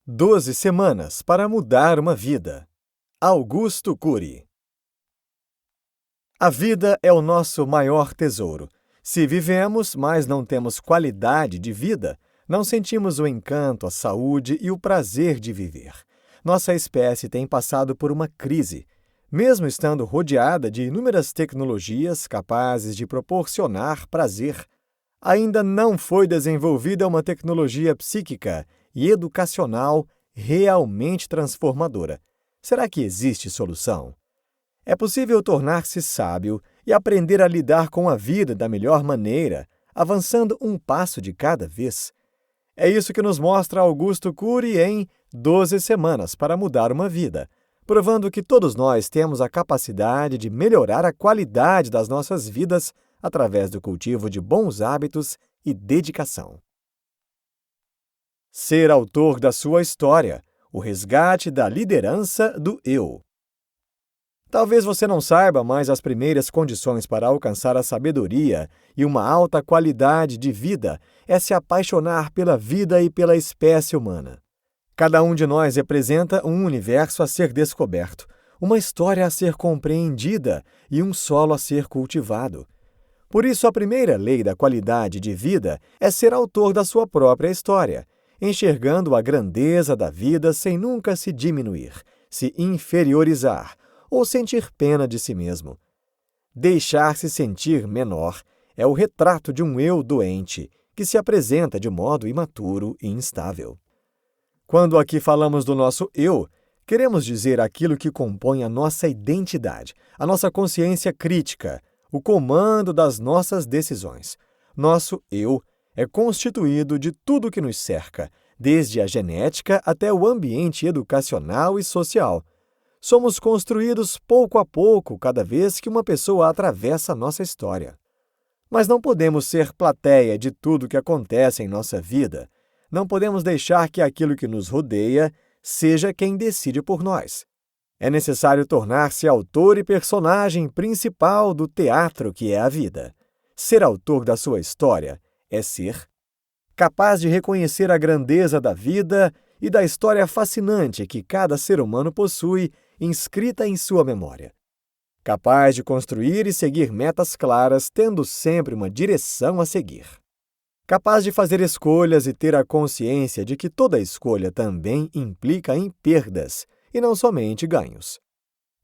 12 semanas para mudar uma vida. Augusto Cury. A vida é o nosso maior tesouro. Se vivemos, mas não temos qualidade de vida, não sentimos o encanto, a saúde e o prazer de viver. Nossa espécie tem passado por uma crise. Mesmo estando rodeada de inúmeras tecnologias capazes de proporcionar prazer, ainda não foi desenvolvida uma tecnologia psíquica e educacional realmente transformadora. Será que existe solução? É possível tornar-se sábio e aprender a lidar com a vida da melhor maneira, avançando um passo de cada vez. É isso que nos mostra Augusto Cury em 12 semanas para mudar uma vida, provando que todos nós temos a capacidade de melhorar a qualidade das nossas vidas através do cultivo de bons hábitos e dedicação. Ser autor da sua história, o resgate da liderança do eu. Talvez você não saiba, mas as primeiras condições para alcançar a sabedoria e uma alta qualidade de vida é se apaixonar pela vida e pela espécie humana. Cada um de nós representa um universo a ser descoberto, uma história a ser compreendida e um solo a ser cultivado. Por isso, a primeira lei da qualidade de vida é ser autor da sua própria história, enxergando a grandeza da vida sem nunca se diminuir, se inferiorizar ou sentir pena de si mesmo. Deixar-se sentir menor é o retrato de um eu doente, que se apresenta de modo imaturo e instável. Quando aqui falamos do nosso eu, queremos dizer aquilo que compõe a nossa identidade, a nossa consciência crítica, o comando das nossas decisões. Nosso eu é constituído de tudo que nos cerca, desde a genética até o ambiente educacional e social. Somos construídos pouco a pouco cada vez que uma pessoa atravessa a nossa história. Mas não podemos ser plateia de tudo que acontece em nossa vida. Não podemos deixar que aquilo que nos rodeia seja quem decide por nós. É necessário tornar-se autor e personagem principal do teatro que é a vida. Ser autor da sua história é ser capaz de reconhecer a grandeza da vida e da história fascinante que cada ser humano possui inscrita em sua memória. Capaz de construir e seguir metas claras, tendo sempre uma direção a seguir. Capaz de fazer escolhas e ter a consciência de que toda escolha também implica em perdas, e não somente ganhos.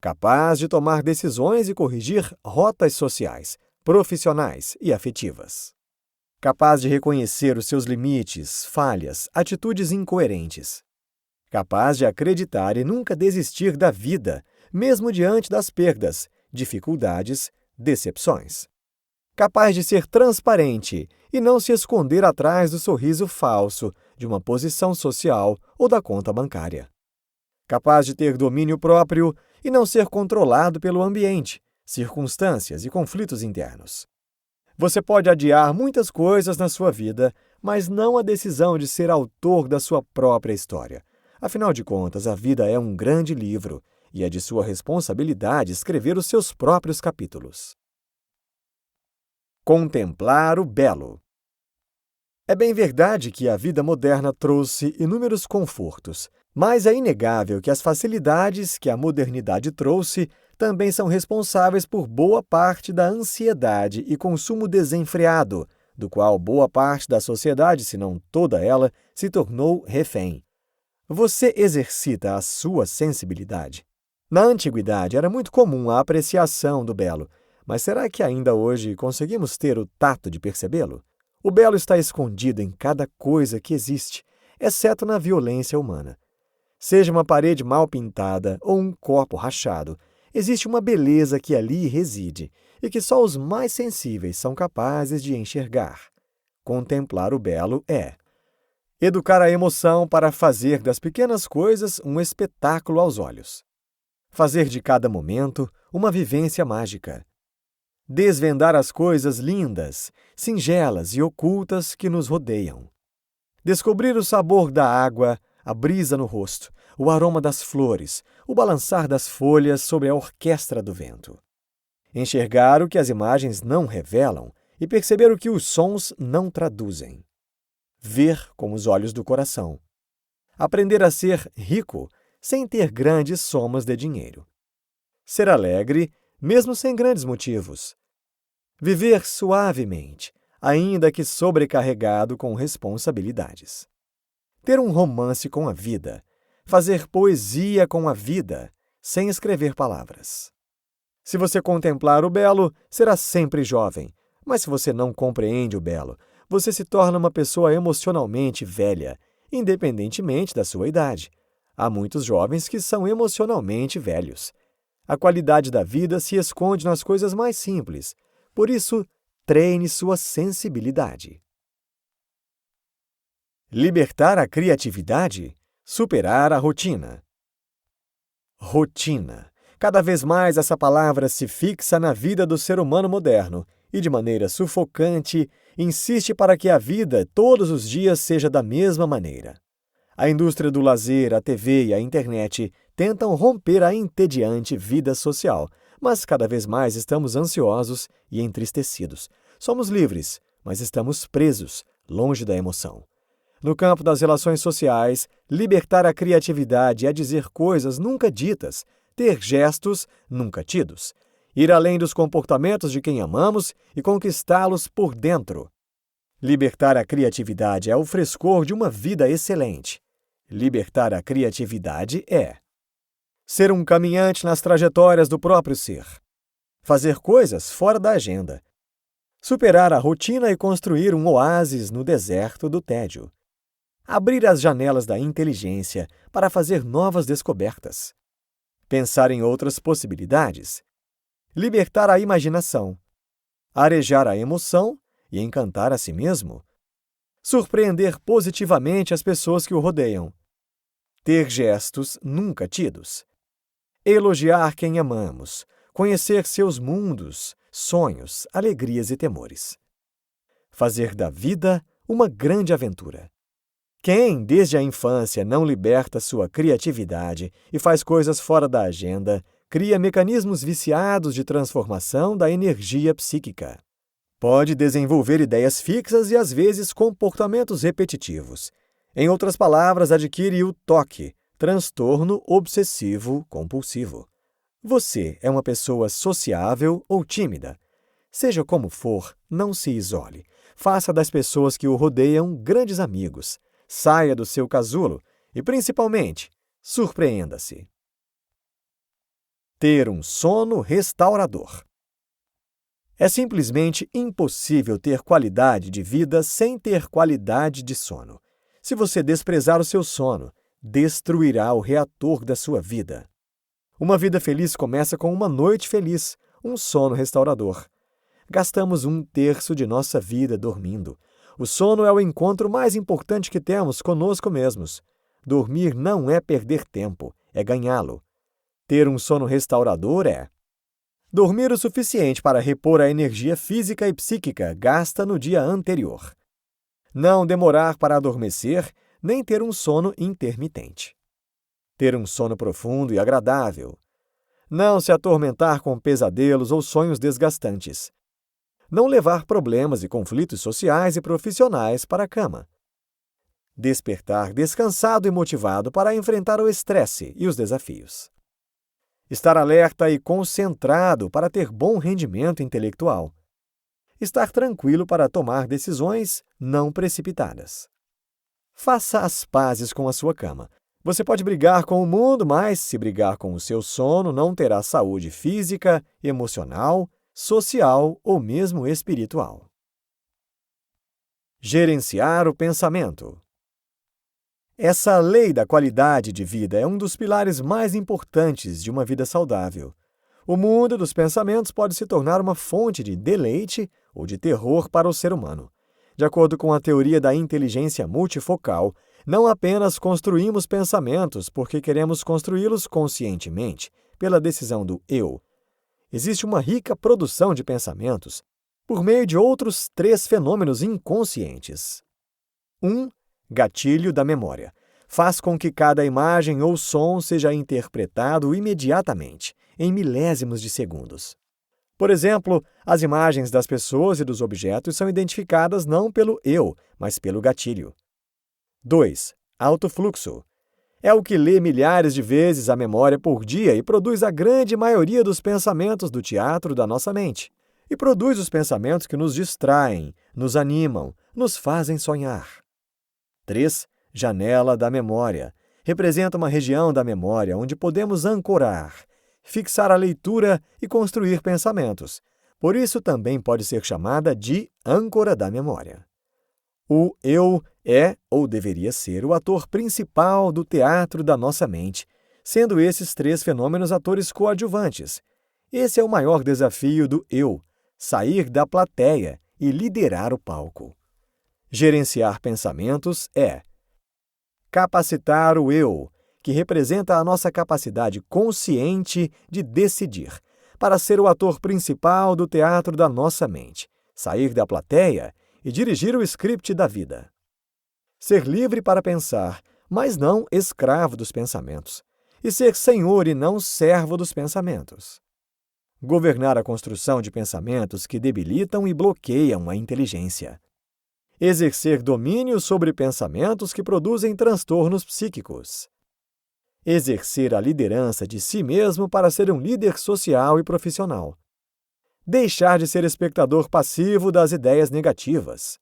Capaz de tomar decisões e corrigir rotas sociais, profissionais e afetivas. Capaz de reconhecer os seus limites, falhas, atitudes incoerentes. Capaz de acreditar e nunca desistir da vida, mesmo diante das perdas, dificuldades, decepções. Capaz de ser transparente e não se esconder atrás do sorriso falso, de uma posição social ou da conta bancária. Capaz de ter domínio próprio e não ser controlado pelo ambiente, circunstâncias e conflitos internos. Você pode adiar muitas coisas na sua vida, mas não a decisão de ser autor da sua própria história. Afinal de contas, a vida é um grande livro e é de sua responsabilidade escrever os seus próprios capítulos. Contemplar o belo. É bem verdade que a vida moderna trouxe inúmeros confortos, mas é inegável que as facilidades que a modernidade trouxe também são responsáveis por boa parte da ansiedade e consumo desenfreado, do qual boa parte da sociedade, se não toda ela, se tornou refém. Você exercita a sua sensibilidade? Na antiguidade era muito comum a apreciação do belo, mas será que ainda hoje conseguimos ter o tato de percebê-lo? O belo está escondido em cada coisa que existe, exceto na violência humana. Seja uma parede mal pintada ou um copo rachado, existe uma beleza que ali reside e que só os mais sensíveis são capazes de enxergar. Contemplar o belo é educar a emoção para fazer das pequenas coisas um espetáculo aos olhos. Fazer de cada momento uma vivência mágica. Desvendar as coisas lindas, singelas e ocultas que nos rodeiam. Descobrir o sabor da água, a brisa no rosto, o aroma das flores, o balançar das folhas sobre a orquestra do vento. Enxergar o que as imagens não revelam e perceber o que os sons não traduzem. Ver com os olhos do coração. Aprender a ser rico sem ter grandes somas de dinheiro. Ser alegre, mesmo sem grandes motivos. Viver suavemente, ainda que sobrecarregado com responsabilidades. Ter um romance com a vida. Fazer poesia com a vida, sem escrever palavras. Se você contemplar o belo, será sempre jovem. Mas se você não compreende o belo, você se torna uma pessoa emocionalmente velha, independentemente da sua idade. Há muitos jovens que são emocionalmente velhos. A qualidade da vida se esconde nas coisas mais simples. Por isso, treine sua sensibilidade. Libertar a criatividade, superar a rotina. Rotina. Cada vez mais essa palavra se fixa na vida do ser humano moderno e, de maneira sufocante, insiste para que a vida todos os dias seja da mesma maneira. A indústria do lazer, a TV e a internet tentam romper a entediante vida social, mas cada vez mais estamos ansiosos e entristecidos. Somos livres, mas estamos presos, longe da emoção. No campo das relações sociais, libertar a criatividade é dizer coisas nunca ditas, ter gestos nunca tidos, ir além dos comportamentos de quem amamos e conquistá-los por dentro. Libertar a criatividade é o frescor de uma vida excelente. Libertar a criatividade é ser um caminhante nas trajetórias do próprio ser. Fazer coisas fora da agenda. Superar a rotina e construir um oásis no deserto do tédio. Abrir as janelas da inteligência para fazer novas descobertas. Pensar em outras possibilidades. Libertar a imaginação. Arejar a emoção e encantar a si mesmo. Surpreender positivamente as pessoas que o rodeiam. Ter gestos nunca tidos. Elogiar quem amamos. Conhecer seus mundos, sonhos, alegrias e temores. Fazer da vida uma grande aventura. Quem, desde a infância, não liberta sua criatividade e faz coisas fora da agenda, cria mecanismos viciados de transformação da energia psíquica. Pode desenvolver ideias fixas e, às vezes, comportamentos repetitivos. Em outras palavras, adquire o TOC, transtorno obsessivo-compulsivo. Você é uma pessoa sociável ou tímida? Seja como for, não se isole. Faça das pessoas que o rodeiam grandes amigos. Saia do seu casulo e, principalmente, surpreenda-se. Ter um sono restaurador. É simplesmente impossível ter qualidade de vida sem ter qualidade de sono. Se você desprezar o seu sono, destruirá o reator da sua vida. Uma vida feliz começa com uma noite feliz, um sono restaurador. Gastamos 1/3 de nossa vida dormindo. O sono é o encontro mais importante que temos conosco mesmos. Dormir não é perder tempo, é ganhá-lo. Ter um sono restaurador é dormir o suficiente para repor a energia física e psíquica gasta no dia anterior. Não demorar para adormecer, nem ter um sono intermitente. Ter um sono profundo e agradável. Não se atormentar com pesadelos ou sonhos desgastantes. Não levar problemas e conflitos sociais e profissionais para a cama. Despertar descansado e motivado para enfrentar o estresse e os desafios. Estar alerta e concentrado para ter bom rendimento intelectual. Estar tranquilo para tomar decisões não precipitadas. Faça as pazes com a sua cama. Você pode brigar com o mundo, mas se brigar com o seu sono, não terá saúde física, emocional, social ou mesmo espiritual. Gerenciar o pensamento. Essa lei da qualidade de vida é um dos pilares mais importantes de uma vida saudável. O mundo dos pensamentos pode se tornar uma fonte de deleite ou de terror para o ser humano. De acordo com a teoria da inteligência multifocal, não apenas construímos pensamentos porque queremos construí-los conscientemente, pela decisão do eu. Existe uma rica produção de pensamentos por meio de outros 3 fenômenos inconscientes. 1. Gatilho da memória. Faz com que cada imagem ou som seja interpretado imediatamente, em milésimos de segundos. Por exemplo, as imagens das pessoas e dos objetos são identificadas não pelo eu, mas pelo gatilho. 2. alto fluxo. É o que lê milhares de vezes a memória por dia e produz a grande maioria dos pensamentos do teatro da nossa mente. E produz os pensamentos que nos distraem, nos animam, nos fazem sonhar. 3. Janela da memória. Representa uma região da memória onde podemos ancorar, fixar a leitura e construir pensamentos. Por isso também pode ser chamada de âncora da memória. O eu é, ou deveria ser, o ator principal do teatro da nossa mente, sendo esses 3 fenômenos atores coadjuvantes. Esse é o maior desafio do eu, sair da plateia e liderar o palco. Gerenciar pensamentos é capacitar o eu, que representa a nossa capacidade consciente de decidir, para ser o ator principal do teatro da nossa mente, sair da plateia e dirigir o script da vida. Ser livre para pensar, mas não escravo dos pensamentos, e ser senhor e não servo dos pensamentos. Governar a construção de pensamentos que debilitam e bloqueiam a inteligência. Exercer domínio sobre pensamentos que produzem transtornos psíquicos. Exercer a liderança de si mesmo para ser um líder social e profissional. Deixar de ser espectador passivo das ideias negativas.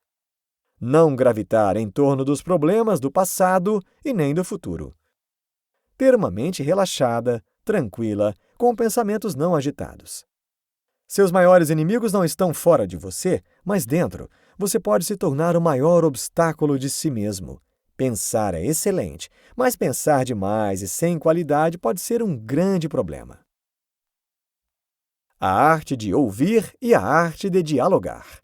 Não gravitar em torno dos problemas do passado e nem do futuro. Ter uma mente relaxada, tranquila, com pensamentos não agitados. Seus maiores inimigos não estão fora de você, mas dentro. Você pode se tornar o maior obstáculo de si mesmo. Pensar é excelente, mas pensar demais e sem qualidade pode ser um grande problema. A arte de ouvir e a arte de dialogar.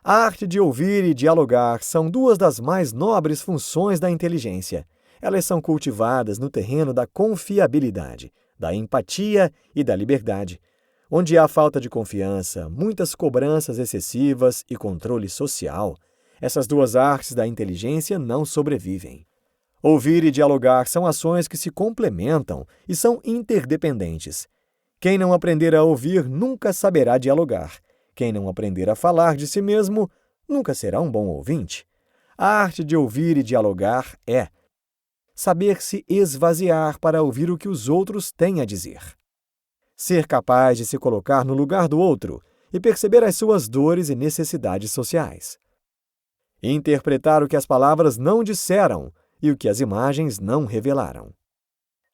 A arte de ouvir e dialogar são 2 das mais nobres funções da inteligência. Elas são cultivadas no terreno da confiabilidade, da empatia e da liberdade. Onde há falta de confiança, muitas cobranças excessivas e controle social, essas 2 artes da inteligência não sobrevivem. Ouvir e dialogar são ações que se complementam e são interdependentes. Quem não aprender a ouvir nunca saberá dialogar. Quem não aprender a falar de si mesmo nunca será um bom ouvinte. A arte de ouvir e dialogar é saber se esvaziar para ouvir o que os outros têm a dizer. Ser capaz de se colocar no lugar do outro e perceber as suas dores e necessidades sociais. Interpretar o que as palavras não disseram e o que as imagens não revelaram.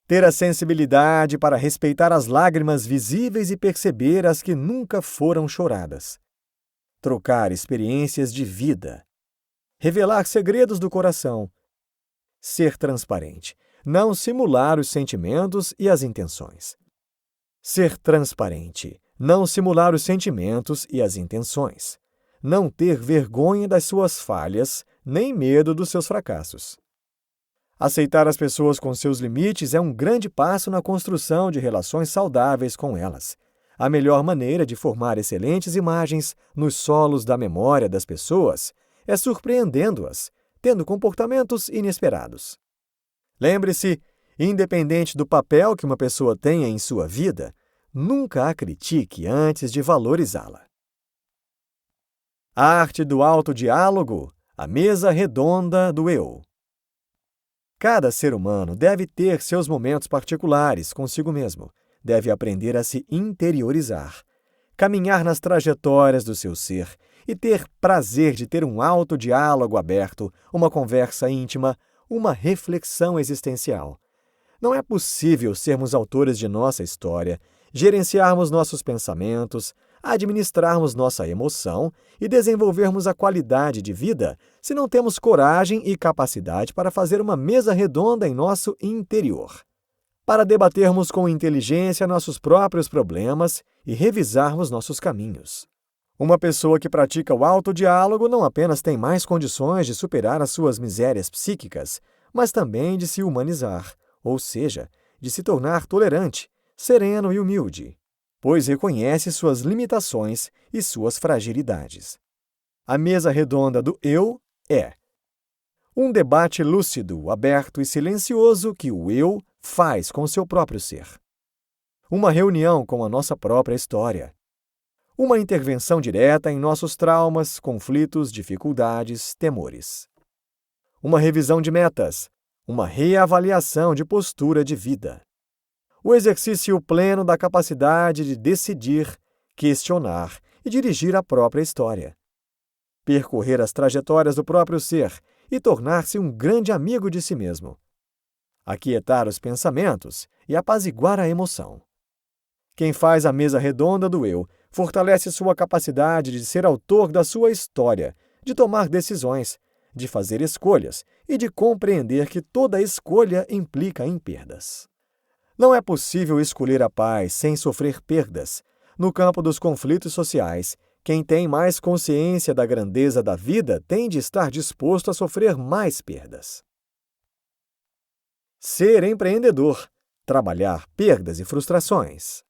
Ter a sensibilidade para respeitar as lágrimas visíveis e perceber as que nunca foram choradas. Trocar experiências de vida. Revelar segredos do coração. Ser transparente. Não simular os sentimentos e as intenções. Ser transparente, não simular os sentimentos e as intenções. Não ter vergonha das suas falhas, nem medo dos seus fracassos. Aceitar as pessoas com seus limites é um grande passo na construção de relações saudáveis com elas. A melhor maneira de formar excelentes imagens nos solos da memória das pessoas é surpreendendo-as, tendo comportamentos inesperados. Lembre-se, independente do papel que uma pessoa tenha em sua vida, nunca a critique antes de valorizá-la. A arte do autodiálogo, a mesa redonda do eu. Cada ser humano deve ter seus momentos particulares consigo mesmo, deve aprender a se interiorizar, caminhar nas trajetórias do seu ser e ter prazer de ter um autodiálogo aberto, uma conversa íntima, uma reflexão existencial. Não é possível sermos autores de nossa história, gerenciarmos nossos pensamentos, administrarmos nossa emoção e desenvolvermos a qualidade de vida se não temos coragem e capacidade para fazer uma mesa redonda em nosso interior, para debatermos com inteligência nossos próprios problemas e revisarmos nossos caminhos. Uma pessoa que pratica o autodiálogo não apenas tem mais condições de superar as suas misérias psíquicas, mas também de se humanizar, ou seja, de se tornar tolerante, sereno e humilde, pois reconhece suas limitações e suas fragilidades. A mesa redonda do eu é um debate lúcido, aberto e silencioso que o eu faz com seu próprio ser. Uma reunião com a nossa própria história. Uma intervenção direta em nossos traumas, conflitos, dificuldades, temores. uma revisão de metas, uma reavaliação de postura de vida. O exercício pleno da capacidade de decidir, questionar e dirigir a própria história. Percorrer as trajetórias do próprio ser e tornar-se um grande amigo de si mesmo. Aquietar os pensamentos e apaziguar a emoção. Quem faz a mesa redonda do eu fortalece sua capacidade de ser autor da sua história, de tomar decisões, de fazer escolhas e de compreender que toda escolha implica em perdas. Não é possível escolher a paz sem sofrer perdas. No campo dos conflitos sociais, quem tem mais consciência da grandeza da vida tem de estar disposto a sofrer mais perdas. Ser empreendedor. Trabalhar perdas e frustrações.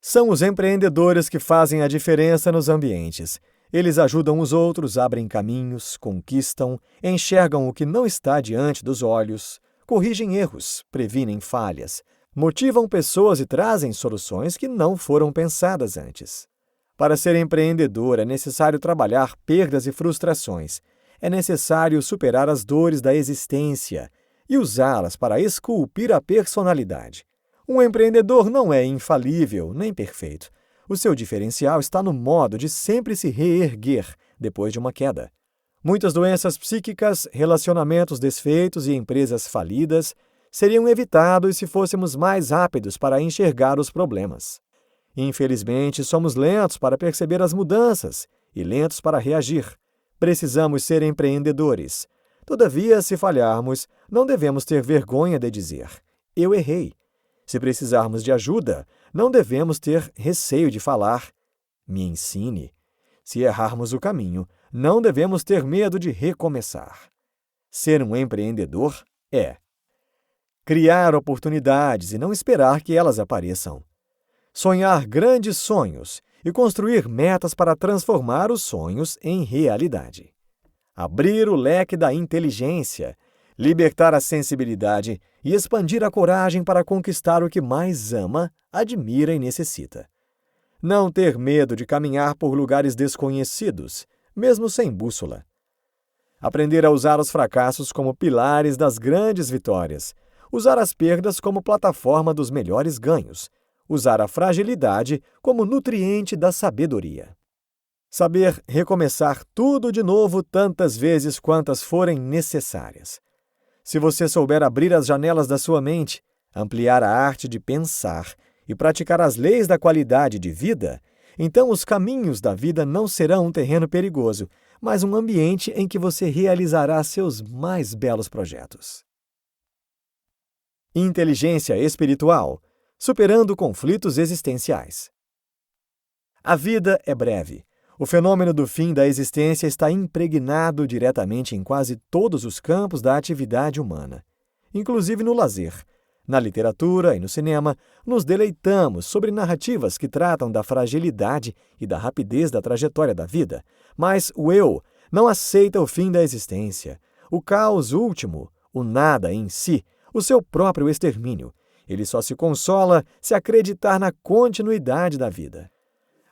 São os empreendedores que fazem a diferença nos ambientes. Eles ajudam os outros, abrem caminhos, conquistam, enxergam o que não está diante dos olhos, corrigem erros, previnem falhas, motivam pessoas e trazem soluções que não foram pensadas antes. Para ser empreendedor é necessário trabalhar perdas e frustrações. É necessário superar as dores da existência e usá-las para esculpir a personalidade. Um empreendedor não é infalível nem perfeito. O seu diferencial está no modo de sempre se reerguer depois de uma queda. Muitas doenças psíquicas, relacionamentos desfeitos e empresas falidas seriam evitados se fôssemos mais rápidos para enxergar os problemas. Infelizmente, somos lentos para perceber as mudanças e lentos para reagir. Precisamos ser empreendedores. Todavia, se falharmos, não devemos ter vergonha de dizer: eu errei. Se precisarmos de ajuda, não devemos ter receio de falar: me ensine. Se errarmos o caminho, não devemos ter medo de recomeçar. Ser um empreendedor é criar oportunidades e não esperar que elas apareçam. Sonhar grandes sonhos e construir metas para transformar os sonhos em realidade. Abrir o leque da inteligência, libertar a sensibilidade e expandir a coragem para conquistar o que mais ama, admira e necessita. Não ter medo de caminhar por lugares desconhecidos, mesmo sem bússola. Aprender a usar os fracassos como pilares das grandes vitórias. Usar as perdas como plataforma dos melhores ganhos. Usar a fragilidade como nutriente da sabedoria. Saber recomeçar tudo de novo tantas vezes quantas forem necessárias. Se você souber abrir as janelas da sua mente, ampliar a arte de pensar e praticar as leis da qualidade de vida, então os caminhos da vida não serão um terreno perigoso, mas um ambiente em que você realizará seus mais belos projetos. Inteligência espiritual, superando conflitos existenciais. A vida é breve. O fenômeno do fim da existência está impregnado diretamente em quase todos os campos da atividade humana, inclusive no lazer. Na literatura e no cinema, nos deleitamos sobre narrativas que tratam da fragilidade e da rapidez da trajetória da vida, mas o eu não aceita o fim da existência, o caos último, o nada em si, o seu próprio extermínio. Ele só se consola se acreditar na continuidade da vida.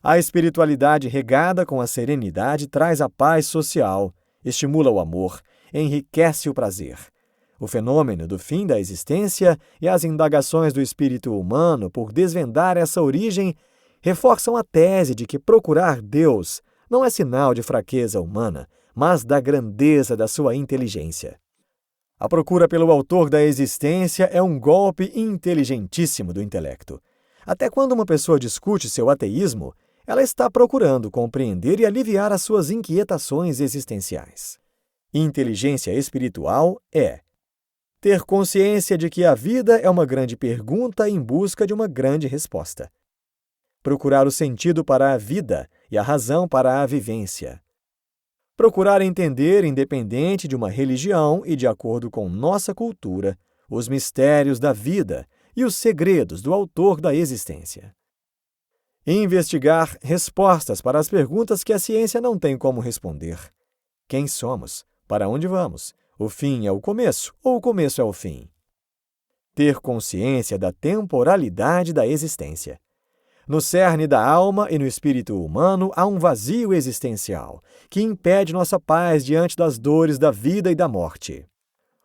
A espiritualidade regada com a serenidade traz a paz social, estimula o amor, enriquece o prazer. O fenômeno do fim da existência e as indagações do espírito humano por desvendar essa origem reforçam a tese de que procurar Deus não é sinal de fraqueza humana, mas da grandeza da sua inteligência. A procura pelo autor da existência é um golpe inteligentíssimo do intelecto. Até quando uma pessoa discute seu ateísmo, ela está procurando compreender e aliviar as suas inquietações existenciais. Inteligência espiritual é ter consciência de que a vida é uma grande pergunta em busca de uma grande resposta. Procurar o sentido para a vida e a razão para a vivência. Procurar entender, independente de uma religião e de acordo com nossa cultura, os mistérios da vida e os segredos do autor da existência. Investigar respostas para as perguntas que a ciência não tem como responder. Quem somos? Para onde vamos? O fim é o começo ou o começo é o fim? Ter consciência da temporalidade da existência. No cerne da alma e no espírito humano há um vazio existencial, que impede nossa paz diante das dores da vida e da morte.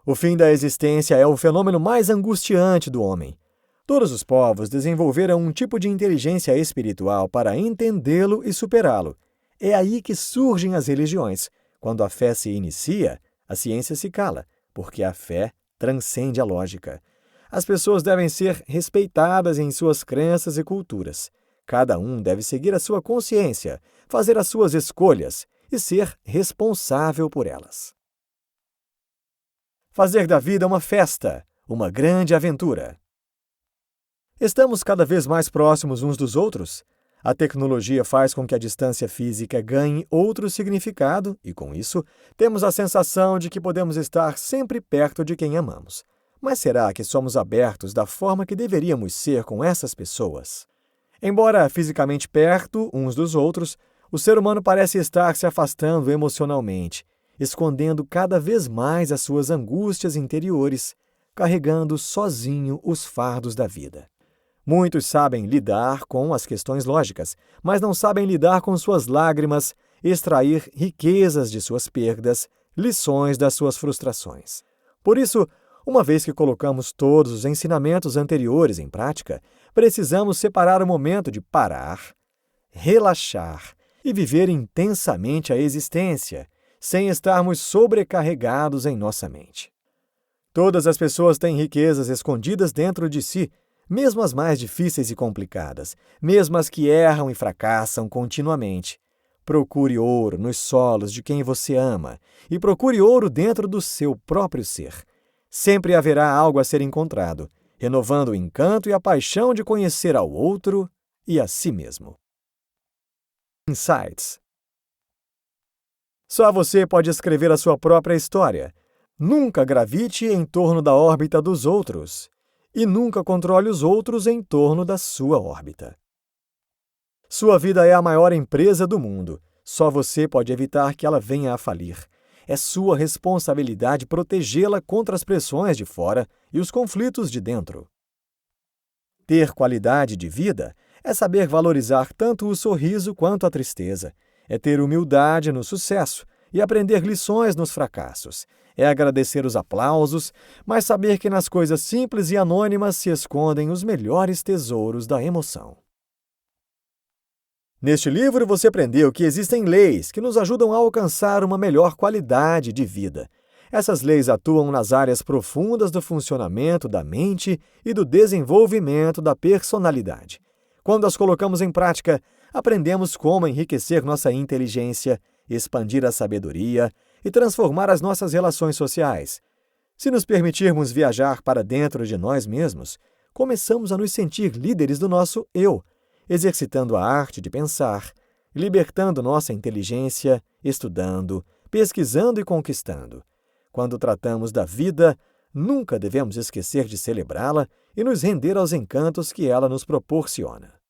O fim da existência é o fenômeno mais angustiante do homem. Todos os povos desenvolveram um tipo de inteligência espiritual para entendê-lo e superá-lo. É aí que surgem as religiões. Quando a fé se inicia, a ciência se cala, porque a fé transcende a lógica. As pessoas devem ser respeitadas em suas crenças e culturas. Cada um deve seguir a sua consciência, fazer as suas escolhas e ser responsável por elas. Fazer da vida uma festa, uma grande aventura. Estamos cada vez mais próximos uns dos outros? A tecnologia faz com que a distância física ganhe outro significado e, com isso, temos a sensação de que podemos estar sempre perto de quem amamos. Mas será que somos abertos da forma que deveríamos ser com essas pessoas? Embora fisicamente perto uns dos outros, o ser humano parece estar se afastando emocionalmente, escondendo cada vez mais as suas angústias interiores, carregando sozinho os fardos da vida. Muitos sabem lidar com as questões lógicas, mas não sabem lidar com suas lágrimas, extrair riquezas de suas perdas, lições das suas frustrações. Por isso, uma vez que colocamos todos os ensinamentos anteriores em prática, precisamos separar o momento de parar, relaxar e viver intensamente a existência, sem estarmos sobrecarregados em nossa mente. Todas as pessoas têm riquezas escondidas dentro de si, mesmo as mais difíceis e complicadas, mesmo as que erram e fracassam continuamente. Procure ouro nos solos de quem você ama e procure ouro dentro do seu próprio ser. Sempre haverá algo a ser encontrado, renovando o encanto e a paixão de conhecer ao outro e a si mesmo. Insights. Só você pode escrever a sua própria história. Nunca gravite em torno da órbita dos outros e nunca controle os outros em torno da sua órbita. Sua vida é a maior empresa do mundo. Só você pode evitar que ela venha a falir. É sua responsabilidade protegê-la contra as pressões de fora e os conflitos de dentro. Ter qualidade de vida é saber valorizar tanto o sorriso quanto a tristeza. É ter humildade no sucesso e aprender lições nos fracassos. É agradecer os aplausos, mas saber que nas coisas simples e anônimas se escondem os melhores tesouros da emoção. Neste livro você aprendeu que existem leis que nos ajudam a alcançar uma melhor qualidade de vida. Essas leis atuam nas áreas profundas do funcionamento da mente e do desenvolvimento da personalidade. Quando as colocamos em prática, aprendemos como enriquecer nossa inteligência, expandir a sabedoria e transformar as nossas relações sociais. Se nos permitirmos viajar para dentro de nós mesmos, começamos a nos sentir líderes do nosso eu, exercitando a arte de pensar, libertando nossa inteligência, estudando, pesquisando e conquistando. Quando tratamos da vida, nunca devemos esquecer de celebrá-la e nos render aos encantos que ela nos proporciona.